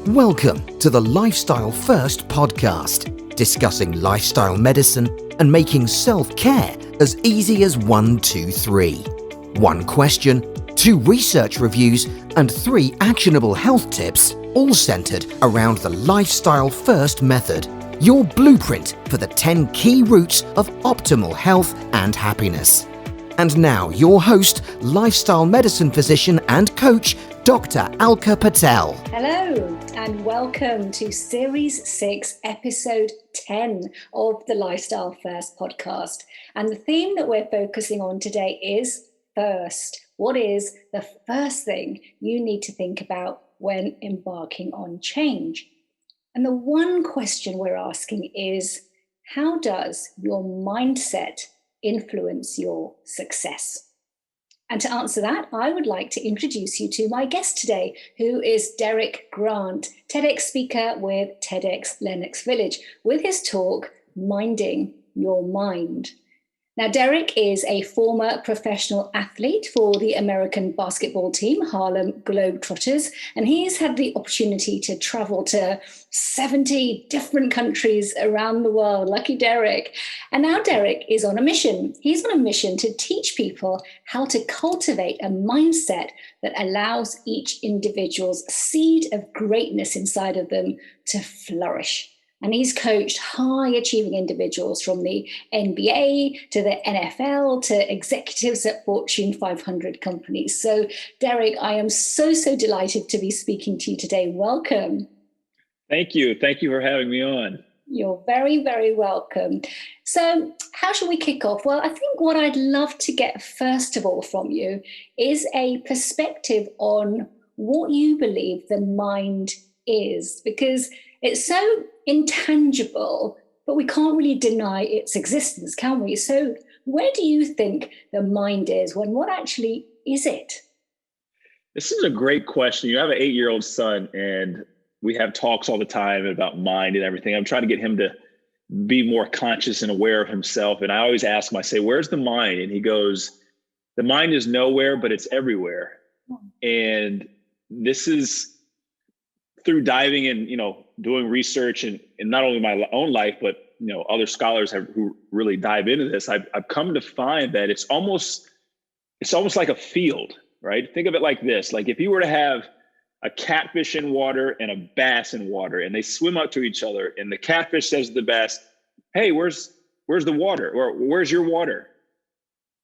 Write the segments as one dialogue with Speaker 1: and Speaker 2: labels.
Speaker 1: Welcome to the Lifestyle First podcast, discussing lifestyle medicine and making self-care as easy as 1, 2, 3. One question, 2 research reviews, and 3 actionable health tips, all centered around the Lifestyle First method, your blueprint for the 10 key routes of optimal health and happiness. And now your host, lifestyle medicine physician and coach, Dr. Alka Patel.
Speaker 2: Hello, and welcome to Series 6, Episode 10 of the Lifestyle First podcast. And the theme that we're focusing on today is first. What is the first thing you need to think about when embarking on change? And the one question we're asking is, how does your mindset influence your success? And to answer that, I would like to introduce you to my guest today, who is Derrick Grant, TEDx speaker with TEDx Lenox Village, with his talk, Minding Your Mind. Now, Derrick is a former professional athlete for the American basketball team, Harlem Globetrotters, and he's had the opportunity to travel to 70 different countries around the world. Lucky Derrick. And now Derrick is on a mission. He's on a mission to teach people how to cultivate a mindset that allows each individual's seed of greatness inside of them to flourish. And he's coached high-achieving individuals from the NBA to the NFL to executives at Fortune 500 companies. So, Derrick, I am so delighted to be speaking to you today. Welcome.
Speaker 3: Thank you. Thank you for having me on.
Speaker 2: You're very, very welcome. So how should we kick off? Well, I think what I'd love to get first of all from you is a perspective on what you believe the mind is, because it's so intangible, but we can't really deny its existence, can we? So where do you think the mind is? What actually is it?
Speaker 3: This is a great question. You have an 8-year-old son, and we have talks all the time about mind and everything. I'm trying to get him to be more conscious and aware of himself. And I always ask him, I say, where's the mind? And he goes, the mind is nowhere, but it's everywhere. And this is through diving and, doing research and not only my own life, but, other scholars who really dive into this. I've come to find that it's almost like a field, right? Think of it like this. Like if you were to have a catfish in water and a bass in water, and they swim up to each other, and the catfish says to the bass, hey, where's the water? Or where's your water?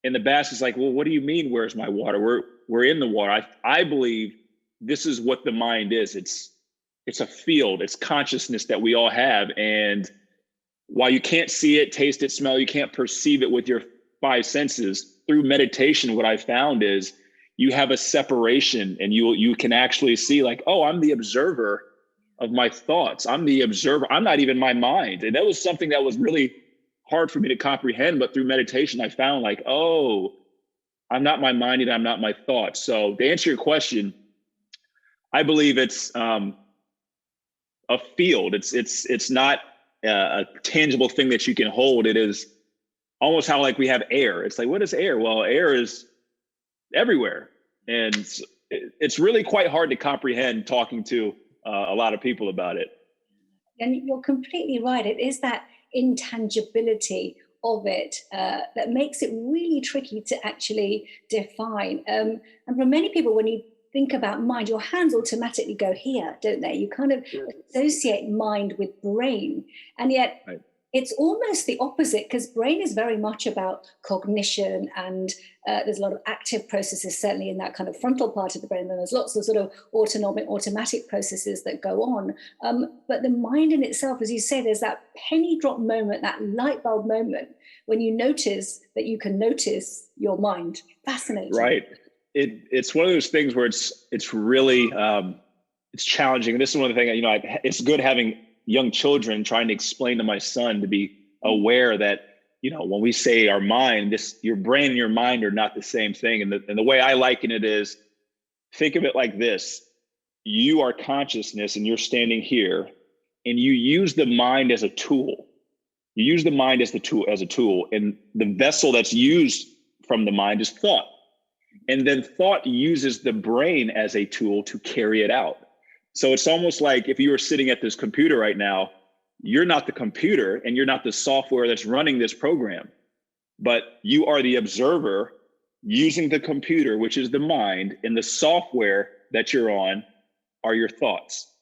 Speaker 3: And the bass is like, well, what do you mean, where's my water? We're in the water. I believe this is what the mind is. It's a field, it's consciousness that we all have. And while you can't see it, taste it, smell, you can't perceive it with your 5 senses, through meditation, what I found is you have a separation, and you can actually see like, oh, I'm the observer of my thoughts. I'm the observer. I'm not even my mind. And that was something that was really hard for me to comprehend. But through meditation, I found like, oh, I'm not my mind and I'm not my thoughts. So to answer your question, I believe it's a field. It's not a tangible thing that you can hold. It is almost how like we have air. It's like, what is air? Well, air is everywhere. And it's really quite hard to comprehend talking to a lot of people about it.
Speaker 2: And you're completely right. It is that intangibility of it that makes it really tricky to actually define. And for many people, when you think about mind, your hands automatically go here, don't they? You kind of associate mind with brain. And yet right. It's almost the opposite, because brain is very much about cognition, and there's a lot of active processes, certainly in that kind of frontal part of the brain. And there's lots of sort of automatic processes that go on. But the mind in itself, as you say, there's that penny drop moment, that light bulb moment when you notice that you can notice your mind. Fascinating.
Speaker 3: Right. It's one of those things where it's really it's challenging. And this is one of the things, it's good having young children trying to explain to my son to be aware that, when we say our mind, your brain and your mind are not the same thing. And the way I liken it is, think of it like this. You are consciousness and you're standing here, and you use the mind as a tool. You use the mind as a tool, and the vessel that's used from the mind is thought. And then thought uses the brain as a tool to carry it out. So it's almost like if you were sitting at this computer right now, you're not the computer and you're not the software that's running this program, but you are the observer using the computer, which is the mind, and the software that you're on are your thoughts.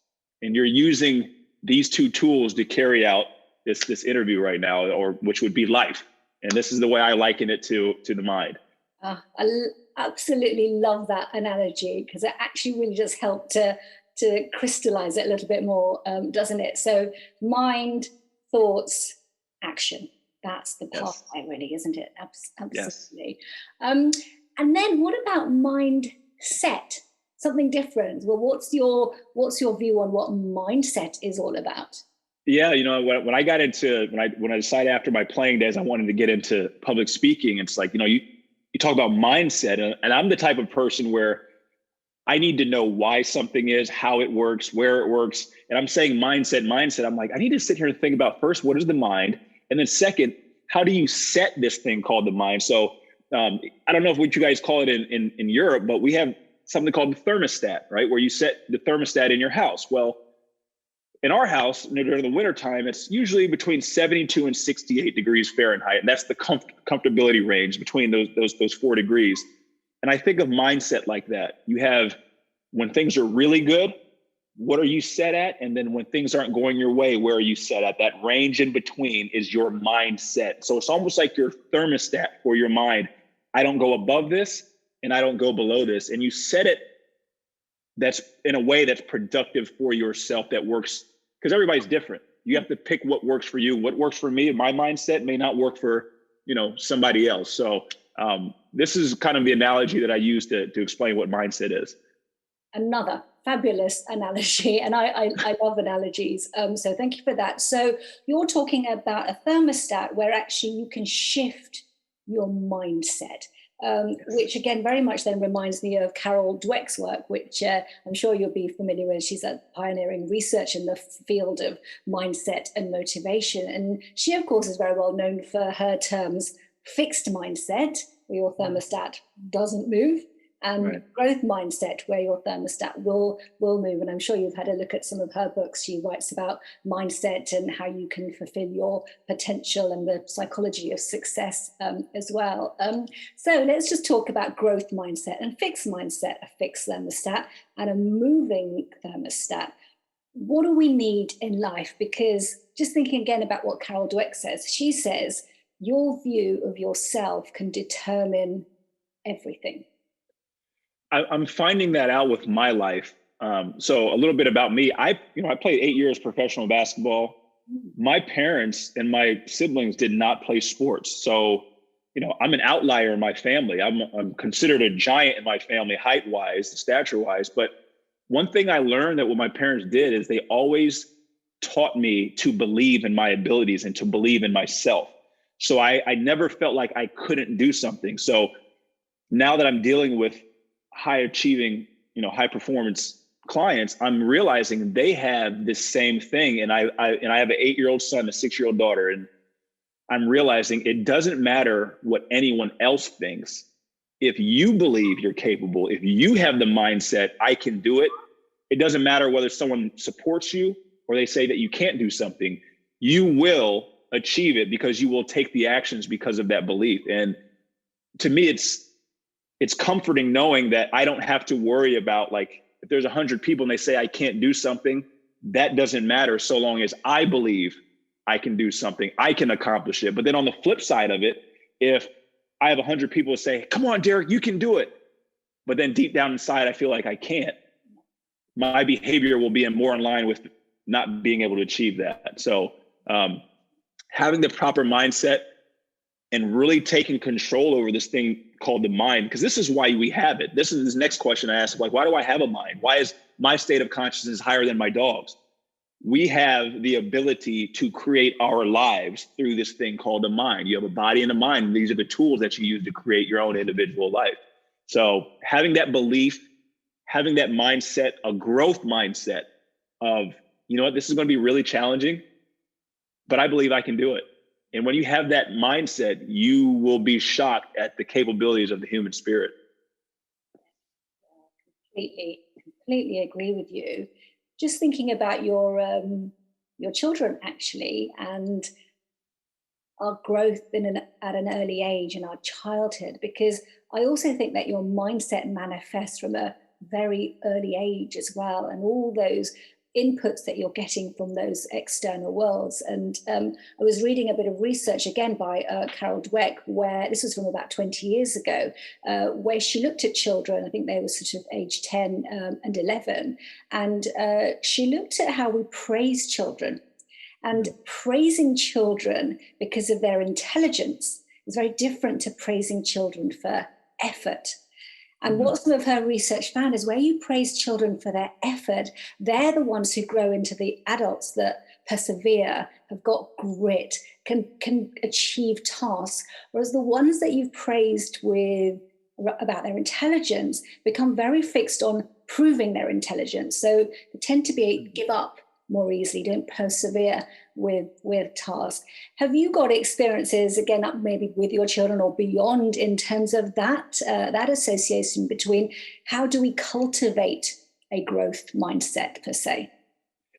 Speaker 3: And you're using these two tools to carry out this interview right now, or which would be life. And this is the way I liken it to the mind.
Speaker 2: Absolutely love that analogy, because it actually really just helped to crystallize it a little bit more, doesn't it? So mind, thoughts, action. That's the pathway, really, isn't it? Absolutely. Yes. And then what about mindset? Something different. Well, what's your view on what mindset is all about?
Speaker 3: Yeah, when I got into when I decided after my playing days I wanted to get into public speaking, it's like, you talk about mindset, and I'm the type of person where I need to know why something is, how it works, where it works. And I'm saying mindset. I'm like, I need to sit here and think about first, what is the mind? And then second, how do you set this thing called the mind? So I don't know what you guys call it in Europe, but we have something called the thermostat, right? Where you set the thermostat in your house. Well, in our house, during the wintertime, it's usually between 72 and 68 degrees Fahrenheit. And that's the comfortability range between those 4 degrees. And I think of mindset like that. You have, when things are really good, what are you set at? And then when things aren't going your way, where are you set at? That range in between is your mindset. So it's almost like your thermostat for your mind. I don't go above this and I don't go below this. And you set it that's in a way that's productive for yourself, that works, because everybody's different. You have to pick what works for you. What works for me, my mindset may not work for, somebody else. So this is kind of the analogy that I use to explain what mindset is.
Speaker 2: Another fabulous analogy. And I love analogies. So thank you for that. So you're talking about a thermostat where actually you can shift your mindset. Which again, very much then reminds me of Carol Dweck's work, which I'm sure you'll be familiar with. She's a pioneering research in the field of mindset and motivation. And she, of course, is very well known for her terms, fixed mindset, where your thermostat doesn't move, and
Speaker 3: right.
Speaker 2: Growth mindset, where your thermostat will move. And I'm sure you've had a look at some of her books. She writes about mindset and how you can fulfill your potential and the psychology of success as well. So let's just talk about growth mindset and fixed mindset, a fixed thermostat and a moving thermostat. What do we need in life? Because just thinking again about what Carol Dweck says, she says, your view of yourself can determine everything.
Speaker 3: I'm finding that out with my life. So a little bit about me. I played 8 years professional basketball. My parents and my siblings did not play sports. So, I'm an outlier in my family. I'm considered a giant in my family, height-wise, stature-wise. But one thing I learned that what my parents did is they always taught me to believe in my abilities and to believe in myself. So I never felt like I couldn't do something. So now that I'm dealing with high achieving, high performance clients, I'm realizing they have this same thing. And I have an 8-year-old son, a 6-year-old daughter. And I'm realizing it doesn't matter what anyone else thinks. If you believe you're capable, if you have the mindset, I can do it. It doesn't matter whether someone supports you or they say that you can't do something, you will achieve it because you will take the actions because of that belief. And to me, it's comforting knowing that I don't have to worry about, like, if there's 100 people and they say I can't do something, that doesn't matter so long as I believe I can do something, I can accomplish it. But then on the flip side of it, if I have 100 people say, come on, Derrick, you can do it, but then deep down inside, I feel like I can't, my behavior will be more in line with not being able to achieve that. So having the proper mindset and really taking control over this thing called the mind, because this is why we have it. This is this next question I asked, like, why do I have a mind? Why is my state of consciousness higher than my dog's? We have the ability to create our lives through this thing called the mind. You have a body and a mind. And these are the tools that you use to create your own individual life. So having that belief, having that mindset, a growth mindset of, you know what, this is going to be really challenging, but I believe I can do it. And when you have that mindset, you will be shocked at the capabilities of the human spirit.
Speaker 2: Completely agree with you. just thinking about your children actually, and our growth at an early age in our childhood, because I also think that your mindset manifests from a very early age as well, and all those inputs that you're getting from those external worlds. And I was reading a bit of research again by Carol Dweck, where this was from about 20 years ago, where she looked at children. I think they were sort of age 10 and 11, and she looked at how we praise children. And praising children because of their intelligence is very different to praising children for effort. And what some of her research found is where you praise children for their effort, they're the ones who grow into the adults that persevere, have got grit, can achieve tasks, whereas the ones that you've praised about their intelligence become very fixed on proving their intelligence. So they tend to give up more easily, don't persevere with tasks. Have you got experiences, again, maybe with your children or beyond, in terms of that association between how do we cultivate a growth mindset per se?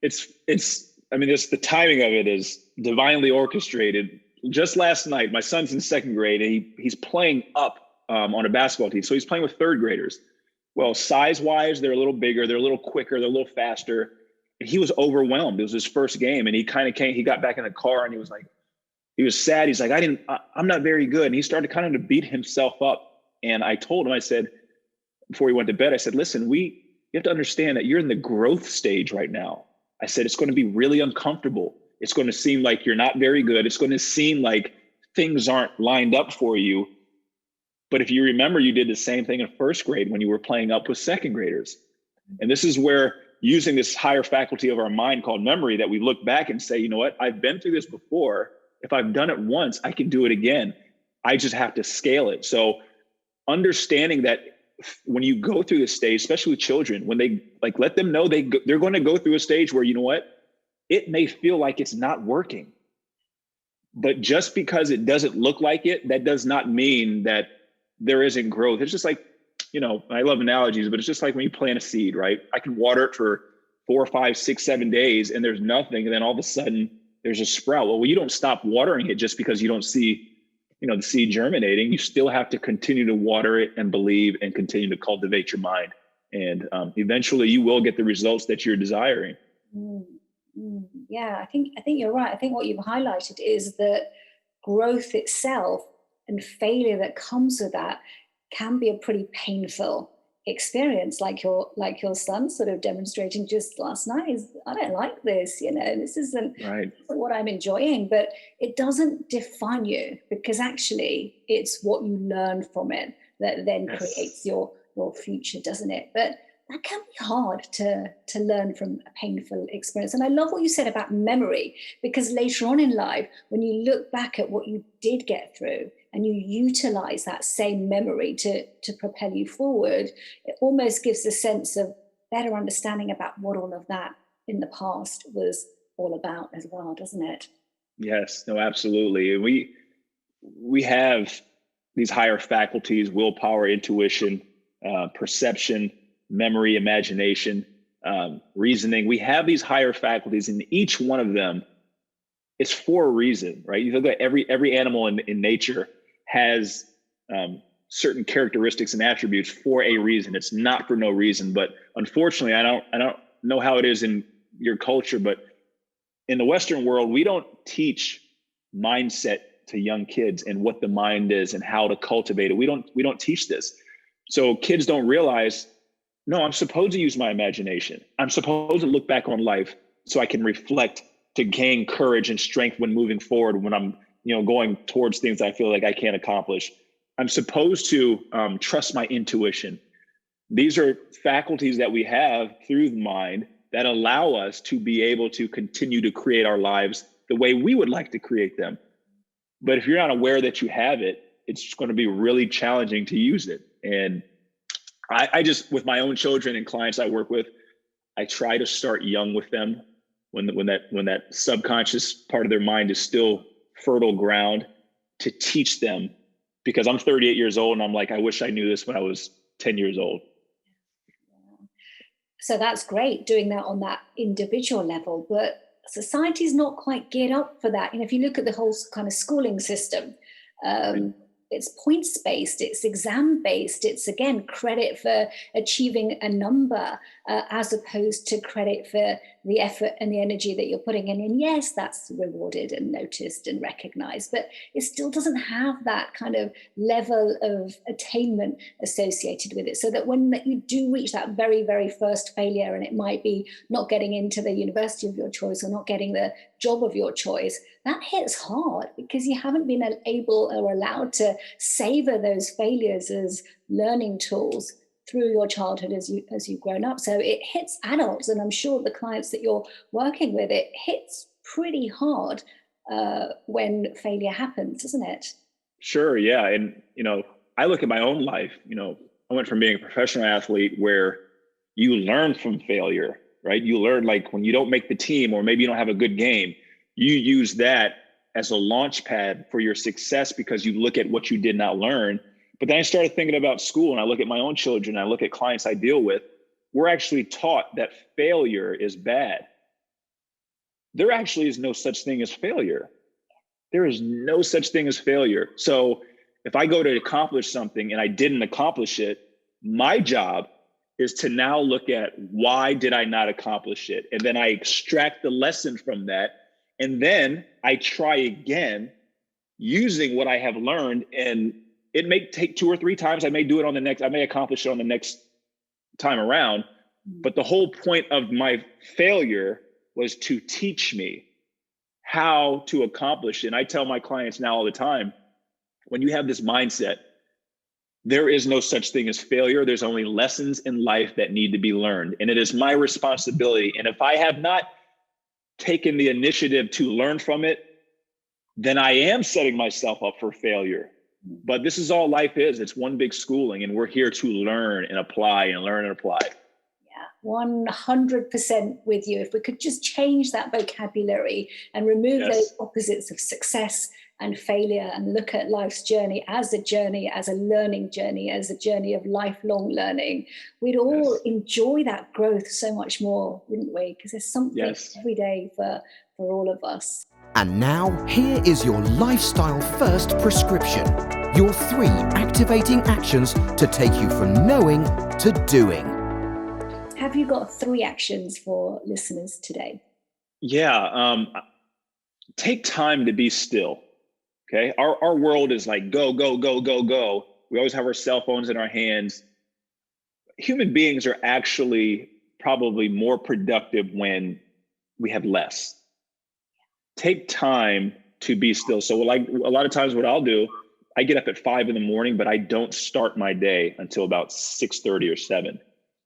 Speaker 3: The timing of it is divinely orchestrated. Just last night, my son's in second grade and he's playing up on a basketball team. So he's playing with third graders. Well, size-wise, they're a little bigger, they're a little quicker, they're a little faster. And he was overwhelmed. It was his first game. And he got back in the car and he was sad. He's like, I'm not very good. And he started kind of to beat himself up. And I told him, I said, before he went to bed, I said, listen, you have to understand that you're in the growth stage right now. I said, it's going to be really uncomfortable. It's going to seem like you're not very good. It's going to seem like things aren't lined up for you. But if you remember, you did the same thing in first grade when you were playing up with second graders. And this is where, using this higher faculty of our mind called memory, that we look back and say, you know what, I've been through this before. If I've done it once, I can do it again. I just have to scale it. So understanding that when you go through this stage, especially with children, when they let them know they're going to go through a stage where, you know what, it may feel like it's not working. But just because it doesn't look like it, that does not mean that there isn't growth. It's just like, I love analogies, but it's just like when you plant a seed, right? I can water it for 4, 5, 6, 7 days and there's nothing. And then all of a sudden there's a sprout. Well, you don't stop watering it just because you don't see, the seed germinating. You still have to continue to water it and believe and continue to cultivate your mind. And eventually you will get the results that you're desiring.
Speaker 2: Yeah, I think you're right. I think what you've highlighted is that growth itself and failure that comes with that can be a pretty painful experience, like your son sort of demonstrating just last night. Is, I don't like this, this isn't
Speaker 3: right,
Speaker 2: what I'm enjoying, but it doesn't define you, because actually it's what you learn from it that then creates your future, doesn't it? But that can be hard to learn from a painful experience. And I love what you said about memory, because later on in life, when you look back at what you did get through and you utilize that same memory to propel you forward, it almost gives a sense of better understanding about what all of that in the past was all about as well, doesn't it?
Speaker 3: Yes, no, absolutely. We have these higher faculties: willpower, intuition, perception, memory, imagination, reasoning. We have these higher faculties, and each one of them is for a reason, right? You look at every animal in nature has certain characteristics and attributes for a reason. It's not for no reason. But unfortunately, I don't know how it is in your culture, but in the Western world, we don't teach mindset to young kids and what the mind is and how to cultivate it. We don't teach this. So kids don't realize, no, I'm supposed to use my imagination. I'm supposed to look back on life so I can reflect, to gain courage and strength when moving forward, when I'm going towards things I feel like I can't accomplish. I'm supposed to trust my intuition. These are faculties that we have through the mind that allow us to be able to continue to create our lives the way we would like to create them. But if you're not aware that you have it, it's just going to be really challenging to use it. And I just, with my own children and clients I work with, I try to start young with them when that subconscious part of their mind is still fertile ground, to teach them, because I'm 38 years old and I'm like, I wish I knew this when I was 10 years old.
Speaker 2: So that's great doing that on that individual level, but society's not quite geared up for that. If you look at the whole kind of schooling system,
Speaker 3: Right.
Speaker 2: it's points based, it's exam based, it's again credit for achieving a number, as opposed to credit for the effort and the energy that you're putting in. And yes, that's rewarded and noticed and recognized, but it still doesn't have that kind of level of attainment associated with it. So that when you do reach that very, very first failure, and it might be not getting into the university of your choice or not getting the job of your choice, that hits hard because you haven't been able or allowed to savor those failures as learning tools through your childhood as you've grown up. So it hits adults, and I'm sure the clients that you're working with, it hits pretty hard when failure happens, doesn't it?
Speaker 3: Sure. Yeah. And, I look at my own life, I went from being a professional athlete where you learn from failure, right? You learn, like, when you don't make the team, or maybe you don't have a good game, you use that as a launch pad for your success because you look at what you did not learn. But then I started thinking about school, and I look at my own children, and I look at clients I deal with. We're actually taught that failure is bad. There actually is no such thing as failure. There is no such thing as failure. So if I go to accomplish something and I didn't accomplish it, my job is to now look at, why did I not accomplish it? And then I extract the lesson from that. And then I try again using what I have learned. And it may take 2 or 3 times. I may do it I may accomplish it on the next time around. But the whole point of my failure was to teach me how to accomplish it. And I tell my clients now all the time, when you have this mindset, there is no such thing as failure. There's only lessons in life that need to be learned. And it is my responsibility. And if I have not taken the initiative to learn from it, then I am setting myself up for failure. But this is all life is. It's one big schooling, and we're here to learn and apply and learn and apply.
Speaker 2: Yeah, 100% with you. If we could just change that vocabulary and remove those opposites of success and failure, and look at life's journey, as a learning journey, as a journey of lifelong learning, we'd all enjoy that growth so much more, wouldn't we? Because there's something every day for all of us.
Speaker 1: And now, here is your lifestyle first prescription. Your 3 activating actions to take you from knowing to doing.
Speaker 2: Have you got 3 actions for listeners today?
Speaker 3: Yeah. Take time to be still. Okay. Our world is like, go, go, go, go, go. We always have our cell phones in our hands. Human beings are actually probably more productive when we have less. Take time to be still. So like a lot of times what I'll do, I get up at 5 a.m, but I don't start my day until about 6:30 or 7.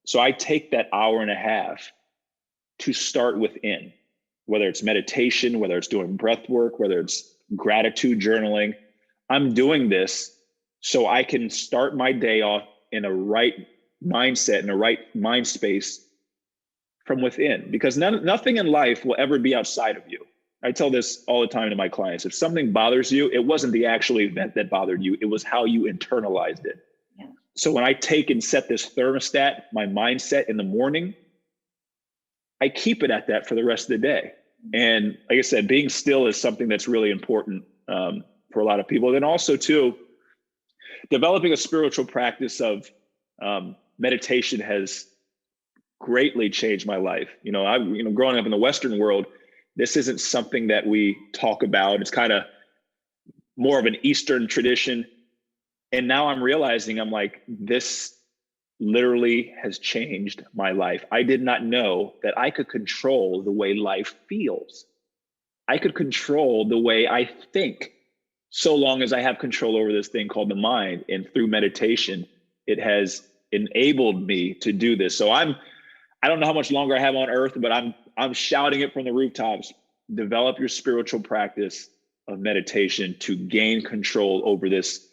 Speaker 3: So I take that hour and a half to start within, whether it's meditation, whether it's doing breath work, whether it's gratitude journaling. I'm doing this so I can start my day off in a right mindset, in a right mind space from within, because nothing in life will ever be outside of you. I tell this all the time to my clients. If something bothers you, it wasn't the actual event that bothered you. It was how you internalized it. Yeah. So when I take and set this thermostat, my mindset in the morning, I keep it at that for the rest of the day. And like I said, being still is something that's really important for a lot of people. Then also too, developing a spiritual practice of meditation has greatly changed my life. Growing up in the Western world, this isn't something that we talk about. It's kind of more of an Eastern tradition. And now I'm realizing, I'm like, this literally has changed my life. I did not know that I could control the way life feels. I could control the way I think, so long as I have control over this thing called the mind. And through meditation, it has enabled me to do this. So I don't know how much longer I have on earth, but I'm shouting it from the rooftops. Develop your spiritual practice of meditation to gain control over this,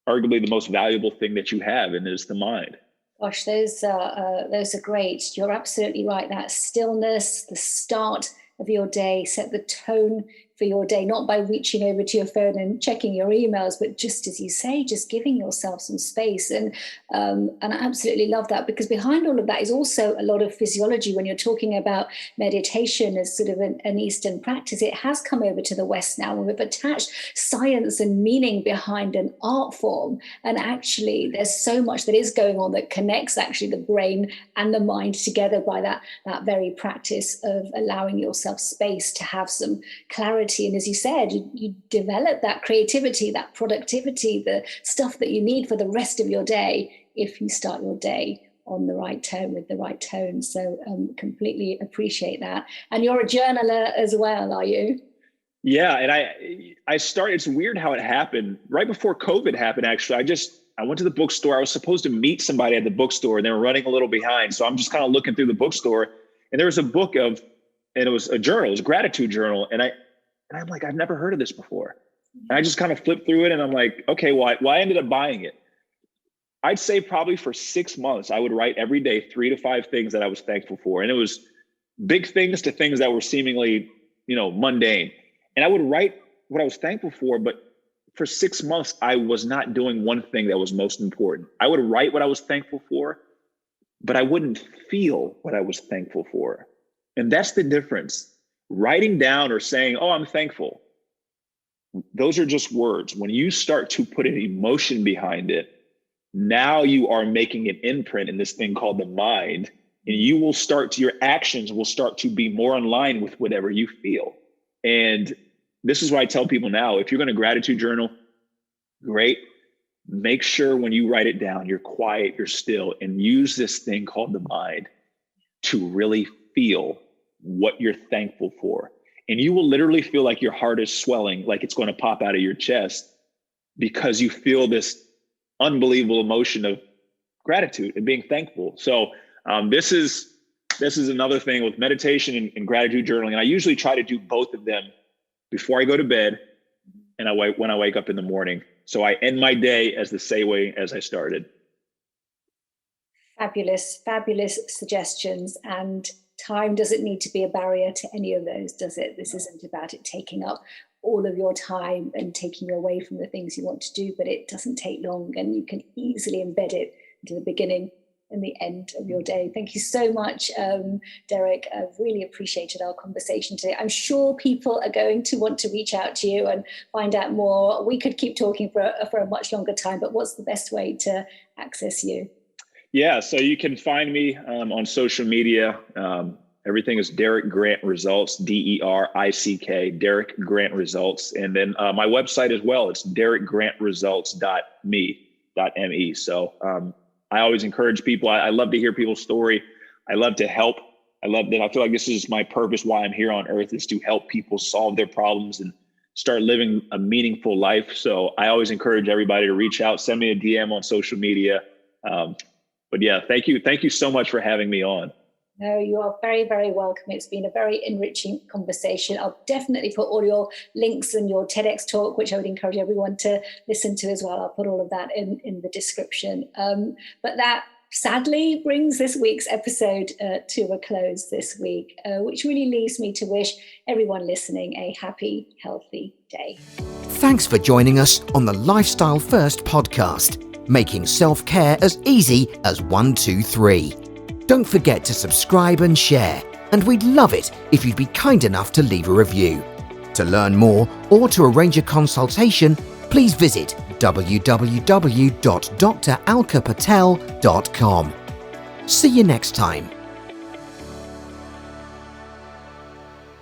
Speaker 3: arguably the most valuable thing that you have, and it's the mind.
Speaker 2: Gosh, those are great. You're absolutely right. That stillness, the start of your day, set the tone for your day, not by reaching over to your phone and checking your emails, but just as you say, just giving yourself some space. And I absolutely love that, because behind all of that is also a lot of physiology. When you're talking about meditation as sort of an Eastern practice, it has come over to the West now, and we've attached science and meaning behind an art form. And actually, there's so much that is going on that connects actually the brain and the mind together by that very practice of allowing yourself space to have some clarity. And as you said, you develop that creativity, that productivity, the stuff that you need for the rest of your day if you start your day on the right tone, with the right tone. So completely appreciate that. And you're a journaler as well, are you?
Speaker 3: Yeah. And I started, it's weird how it happened. Right before COVID happened, actually, I went to the bookstore. I was supposed to meet somebody at the bookstore, and they were running a little behind. So I'm just kind of looking through the bookstore, and there was a book and it was a journal, it was a gratitude journal. And I'm like, I've never heard of this before. And I just kind of flipped through it, and I'm like, okay, well, I ended up buying it. I'd say probably for 6 months, I would write every day 3 to 5 things that I was thankful for. And it was big things to things that were seemingly, mundane. And I would write what I was thankful for, but for 6 months, I was not doing one thing that was most important. I would write what I was thankful for, but I wouldn't feel what I was thankful for. And that's the difference. Writing down or saying, oh, I'm thankful, those are just words. When you start to put an emotion behind it, now you are making an imprint in this thing called the mind, and your actions will start to be more in line with whatever you feel. And this is why I tell people now, if you're going to gratitude journal, great. Make sure when you write it down, you're quiet, you're still, and use this thing called the mind to really feel what you're thankful for. And you will literally feel like your heart is swelling, like it's going to pop out of your chest, because you feel this unbelievable emotion of gratitude and being thankful. So this is another thing with meditation and gratitude journaling. And I usually try to do both of them before I go to bed and when I wake up in the morning. So I end my day as the same way as I started.
Speaker 2: Fabulous, fabulous suggestions. And time doesn't need to be a barrier to any of those, does it? This isn't about it taking up all of your time and taking you away from the things you want to do, but it doesn't take long, and you can easily embed it into the beginning and the end of your day. Thank you so much, Derrick. I've really appreciated our conversation today. I'm sure people are going to want to reach out to you and find out more. We could keep talking for a much longer time, but what's the best way to access you?
Speaker 3: Yeah, so you can find me on social media. Everything is Derrick Grant Results, DERICK, Derrick Grant Results. And then my website as well, it's derrickgrantresults.me. So I always encourage people. I love to hear people's story. I love to help. I feel like this is my purpose, why I'm here on earth, is to help people solve their problems and start living a meaningful life. So I always encourage everybody to reach out, send me a DM on social media. But yeah, thank you. Thank you so much for having me on.
Speaker 2: No, you are very, very welcome. It's been a very enriching conversation. I'll definitely put all your links and your TEDx talk, which I would encourage everyone to listen to as well. I'll put all of that in the description. But that sadly brings this week's episode to a close this week, which really leaves me to wish everyone listening a happy, healthy day.
Speaker 1: Thanks for joining us on the Lifestyle First podcast, making self-care as easy as 1, 2, 3. Don't forget to subscribe and share, and we'd love it if you'd be kind enough to leave a review. To learn more or to arrange a consultation, please visit www.dralkapatel.com. See you next time.